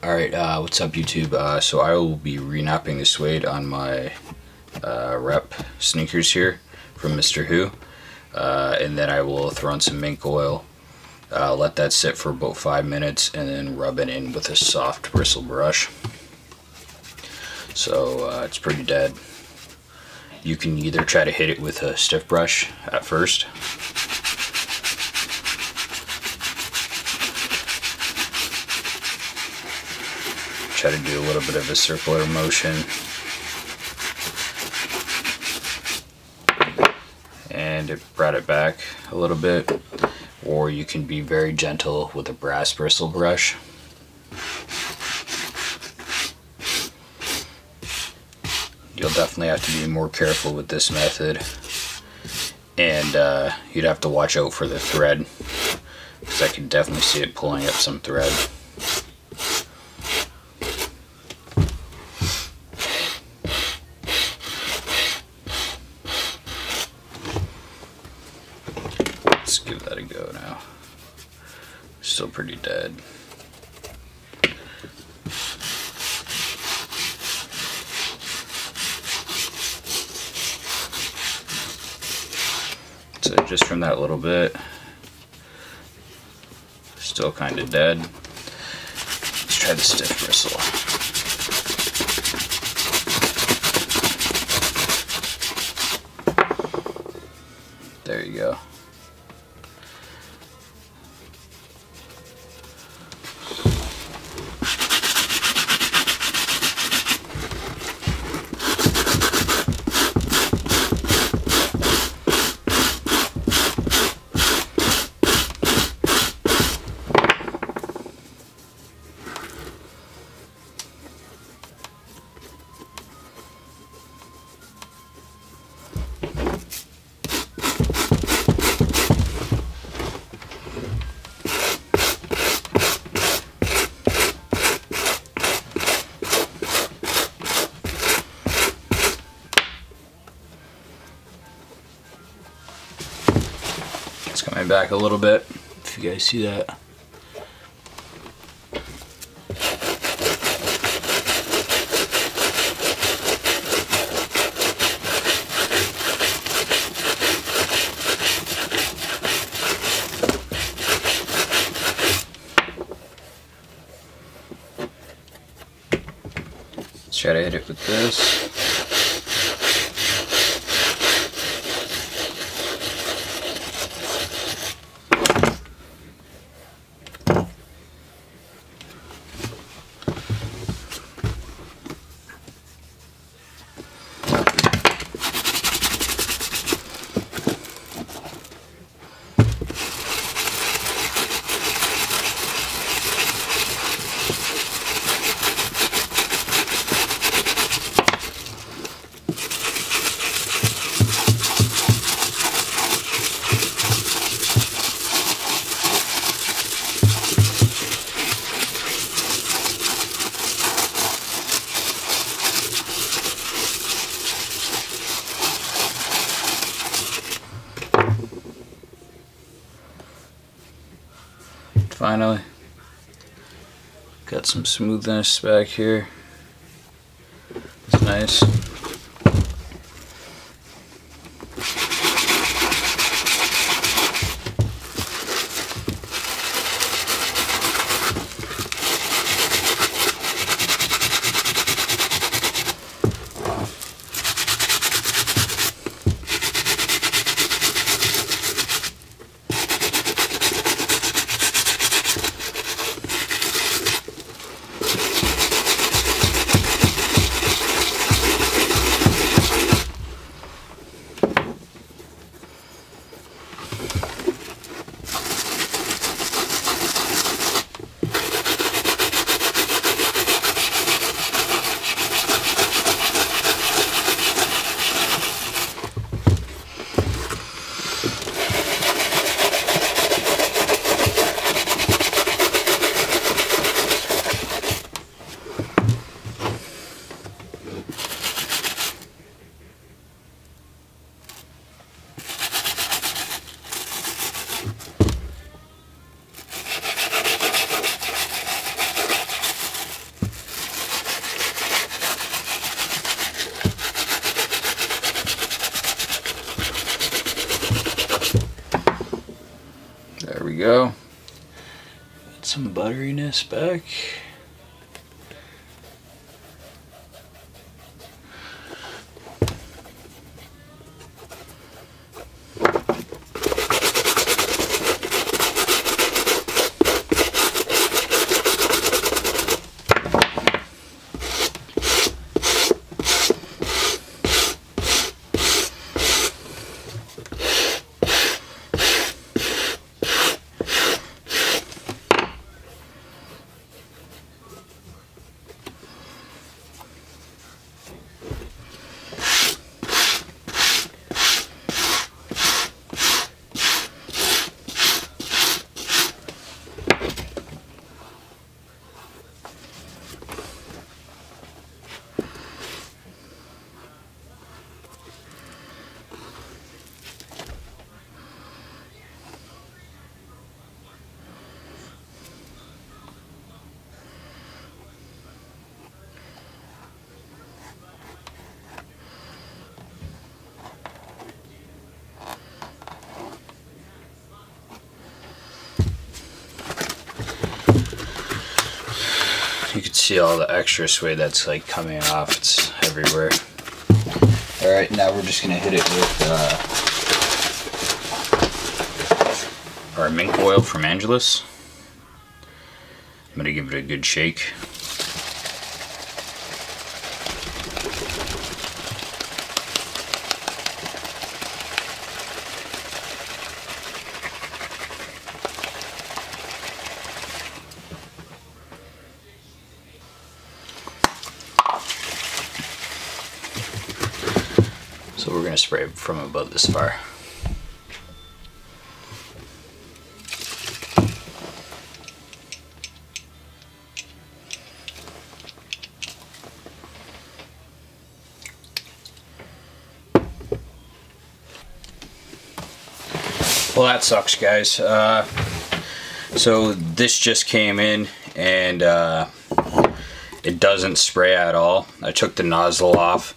Alright, what's up YouTube? So I will be renapping the suede on my rep sneakers here from Mr. Who. And then I will throw in some mink oil, let that sit for about 5 minutes, and then rub it in with a soft bristle brush. So it's pretty dead. You can either try to hit it with a stiff brush at first, try to do a little bit of a circular motion, and it brought it back a little bit, or you can be very gentle with a brass bristle brush. You'll definitely have to be more careful with this method, and you'd have to watch out for the thread, because I can definitely see it pulling up some thread. Let's give that a go now. Still pretty dead. So just from that little bit, still kind of dead. Let's try the stiff bristle. There you go. It's coming back a little bit, if you guys see that. Let's try to hit it with this. Finally, got some smoothness back here. It's nice. go. Get some butteriness back. You can see all the extra suede that's like coming off. It's everywhere. All right, now we're just gonna hit it with our mink oil from Angelus. I'm gonna give it a good shake. So we're going to spray from about this far. Well, that sucks, guys. So this just came in and it doesn't spray at all. I took the nozzle off.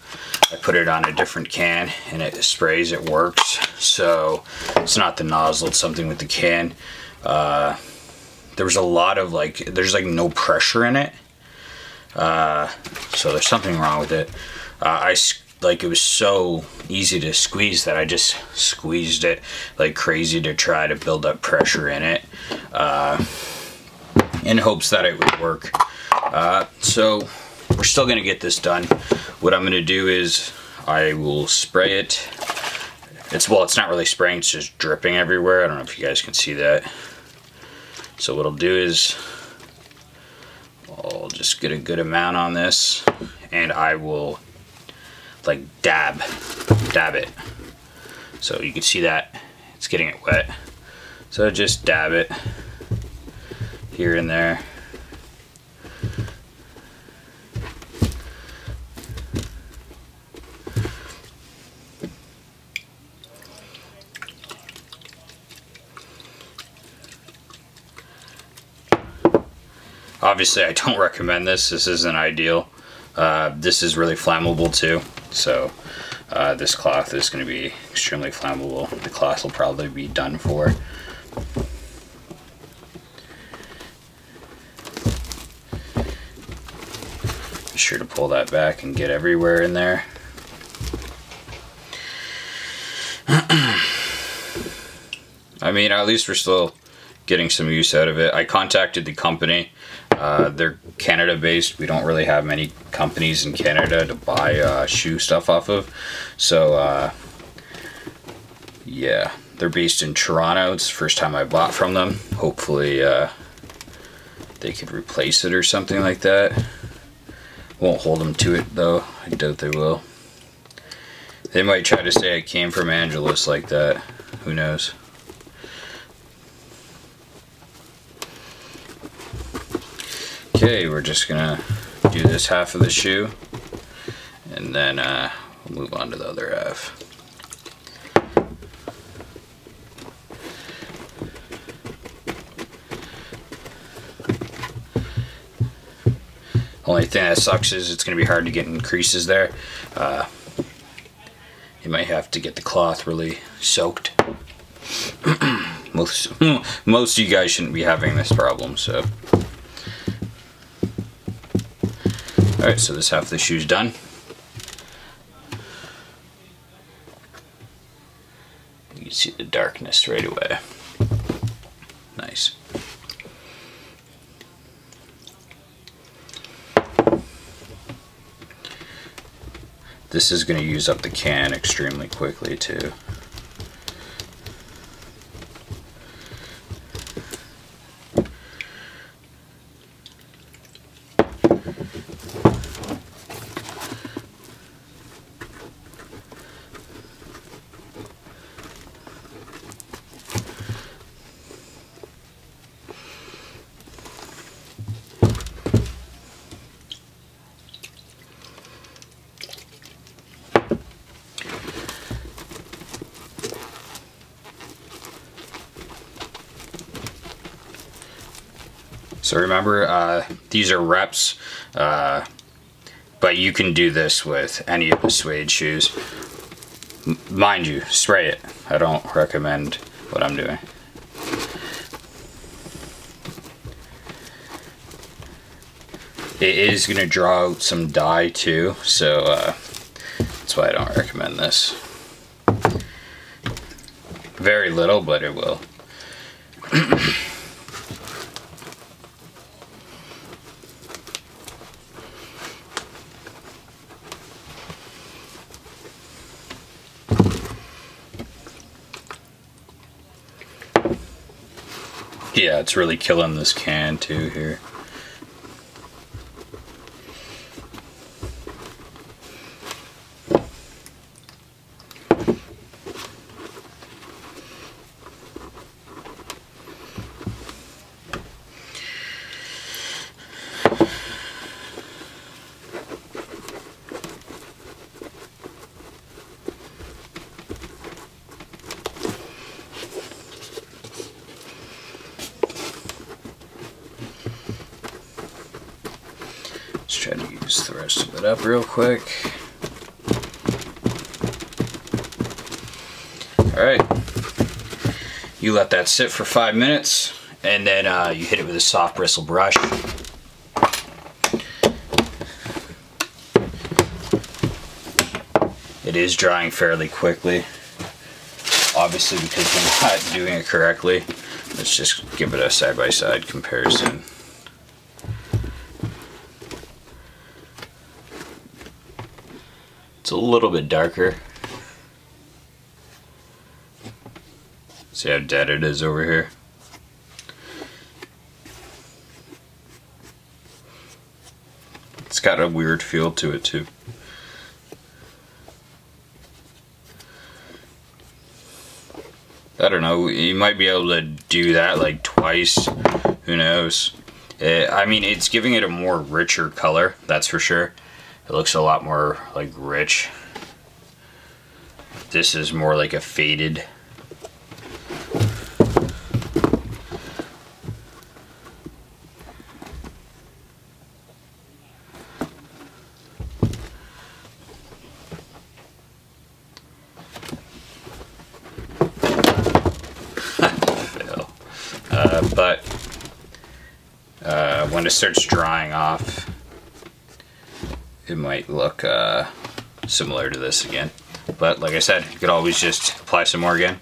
I put it on a different can and it sprays, it works. So it's not the nozzle, it's something with the can. There was a lot of there's like no pressure in it. So there's something wrong with it. It was so easy to squeeze that I just squeezed it like crazy to try to build up pressure in it, in hopes that it would work. So we're still gonna get this done. What I'm gonna do is I will spray it. It's not really spraying, it's just dripping everywhere. I don't know if you guys can see that. So what I'll do is I'll just get a good amount on this and I will like dab it. So you can see that it's getting it wet. So just dab it here and there. Obviously, I don't recommend this. This isn't ideal. This is really flammable too. So this cloth is going to be extremely flammable. The cloth will probably be done for. Be sure to pull that back and get everywhere in there. I mean, at least we're still getting some use out of it. I contacted the company. They're Canada based. We don't really have many companies in Canada to buy shoe stuff off of. So yeah, they're based in Toronto. It's the first time I bought from them. Hopefully they could replace it or something like that. Won't hold them to it though. I doubt they will. They might try to say it came from Angelus like that. Who knows? Okay, we're just gonna do this half of the shoe and then we'll move on to the other half. Only thing that sucks is it's gonna be hard to get in creases there. You might have to get the cloth really soaked. most most of you guys shouldn't be having this problem. So, all right, so this half of the shoe's done. You can see the darkness right away. Nice. This is going to use up the can extremely quickly too. So remember, these are reps, but you can do this with any of the suede shoes. Mind you, spray it. I don't recommend what I'm doing. It is going to draw out some dye too, so that's why I don't recommend this. Very little, but it will. Yeah, it's really killing this can too here. Let's try to use the rest of it up real quick. Alright, you let that sit for 5 minutes, and then you hit it with a soft bristle brush. It is drying fairly quickly, obviously because we're not doing it correctly. Let's just give it a side-by-side comparison. It's a little bit darker. See how dead it is over here? It's got a weird feel to it too. I don't know, you might be able to do that like twice, who knows. I mean, it's giving it a more richer color, that's for sure. It looks a lot more like rich. This is more like a faded. But when it starts drying off, it might look similar to this again. But like I said, you could always just apply some more again.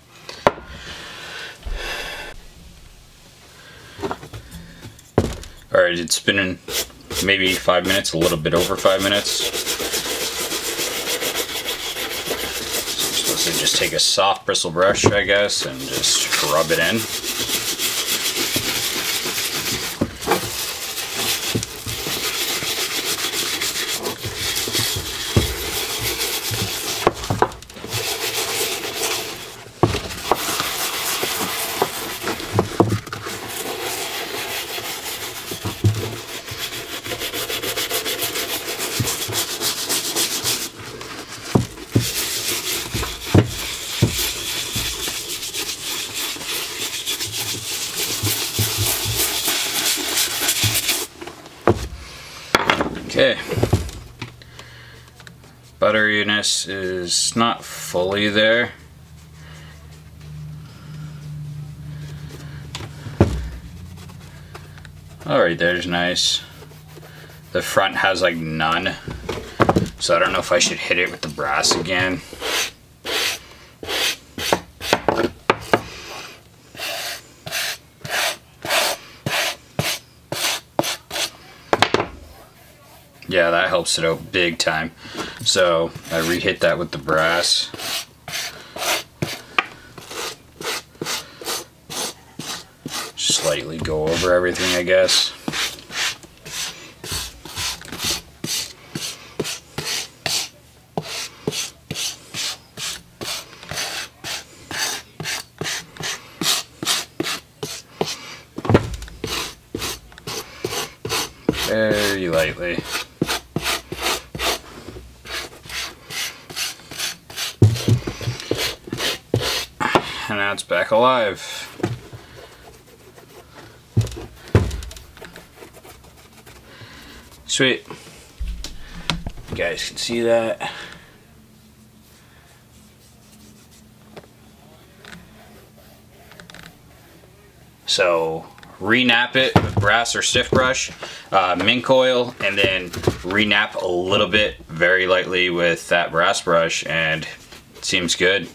Alright, it's been in maybe 5 minutes, a little bit over 5 minutes. So you're supposed to just take a soft bristle brush, I guess, and just rub it in. Okay, butteriness is not fully there. Alright, there's nice. The front has like none, so I don't know if I should hit it with the brass again. Yeah, that helps it out big time. So I re-hit that with the brass. Slightly go over everything, I guess. Very lightly. And now it's back alive. Sweet. You guys can see that. So re-nap it with brass or stiff brush, mink oil, and then re-nap a little bit very lightly with that brass brush, and it seems good.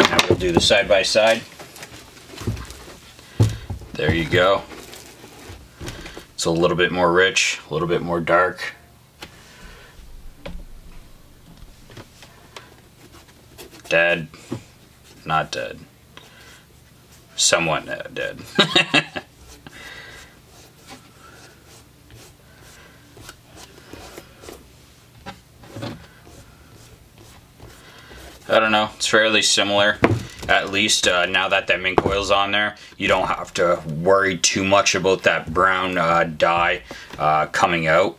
Now we'll do the side by side. There you go. It's a little bit more rich, a little bit more dark. Dead. Not dead. Somewhat dead. I don't know, it's fairly similar. At least now that that mink oil's on there, you don't have to worry too much about that brown dye coming out.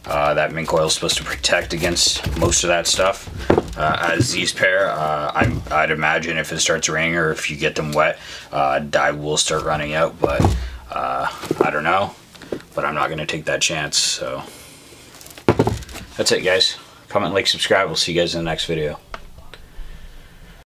That mink oil is supposed to protect against most of that stuff. As these pair, I'd imagine if it starts raining or if you get them wet, dye will start running out, but I don't know. But I'm not going to take that chance, so that's it, guys. Comment, like, subscribe. We'll see you guys in the next video.